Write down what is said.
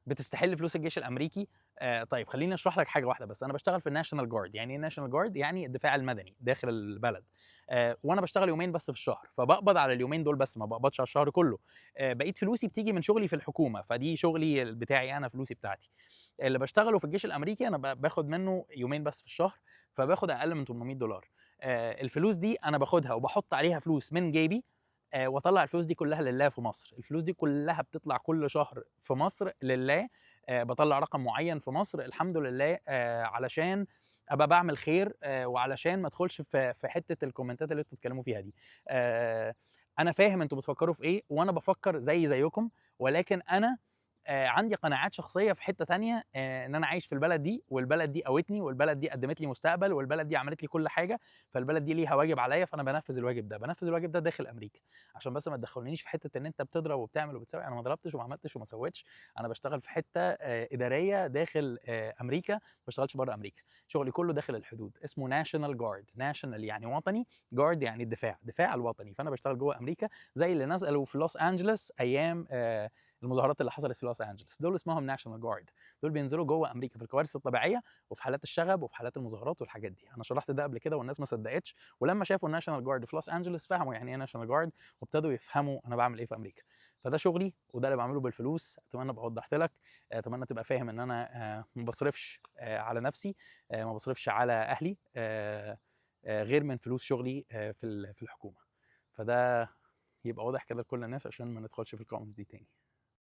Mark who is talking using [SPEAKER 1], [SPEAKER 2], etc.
[SPEAKER 1] بتستحل فلوس الجيش الامريكي. طيب خليني اشرح لك حاجه واحده بس. انا بشتغل في الناشونال جارد. يعني ايه الناشونال جارد؟ يعني الدفاع المدني داخل البلد. وانا بشتغل يومين بس في الشهر، فبقبض على اليومين دول بس، ما بقبضش على الشهر كله. بقيت فلوسي بتيجي من شغلي في الحكومه، فدي شغلي بتاعي انا، فلوسي بتاعتي. اللي بشتغله في الجيش الامريكي انا باخد منه يومين بس في الشهر، فباخد اقل من $800. الفلوس دي انا باخدها وبحط عليها فلوس من جيبي، واطلع الفلوس دي كلها لله في مصر. الفلوس دي كلها بتطلع كل شهر في مصر لله. بطلع رقم معين في مصر الحمد لله، علشان ابقى بعمل خير، وعلشان ما ادخلش في حته الكومنتات اللي انتوا بتتكلموا فيها دي. انا فاهم انتوا بتفكروا في ايه، وانا بفكر زيكم، ولكن انا عندي قناعات شخصيه في حته تانية، ان انا عايش في البلد دي، والبلد دي قوتني، والبلد دي قدمت لي مستقبل، والبلد دي عملت لي كل حاجه. فالبلد دي ليها واجب عليا، فانا بنفذ الواجب ده، داخل امريكا. عشان بس ما تدخلونيش في حته ان انت بتضرب وبتعمل وبتسوي. انا ما ضربتش وما عملتش وما سويتش. انا بشتغل في حته اداريه داخل امريكا، ما بشتغلش بره امريكا. شغلي كله داخل الحدود. اسمه ناشونال جارد. ناشونال يعني وطني، جارد يعني الدفاع الوطني. فانا بشتغل جوه امريكا، زي اللي نزلوا في لوس انجلوس ايام المظاهرات اللي حصلت في لوس انجلوس. دول اسمهم ناشونال جارد. دول بينزلوا جوه امريكا في الكوارث الطبيعيه، وفي حالات الشغب، وفي حالات المظاهرات والحاجات دي. انا شرحت ده قبل كده والناس ما صدقتش، ولما شافوا الناشونال جارد في لوس انجلوس فهموا يعني ايه ناشونال جارد، وابتدوا يفهموا انا بعمل ايه في امريكا. فده شغلي، وده اللي بعمله بالفلوس. اتمنى ابقى وضحت لك. اتمنى تبقى فاهم ان انا ما بصرفش على نفسي، ما بصرفش على اهلي، غير من فلوس شغلي في الحكومه. فده يبقى واضح كده لكل الناس، عشان ما ندخلش في الكومنتس دي تاني.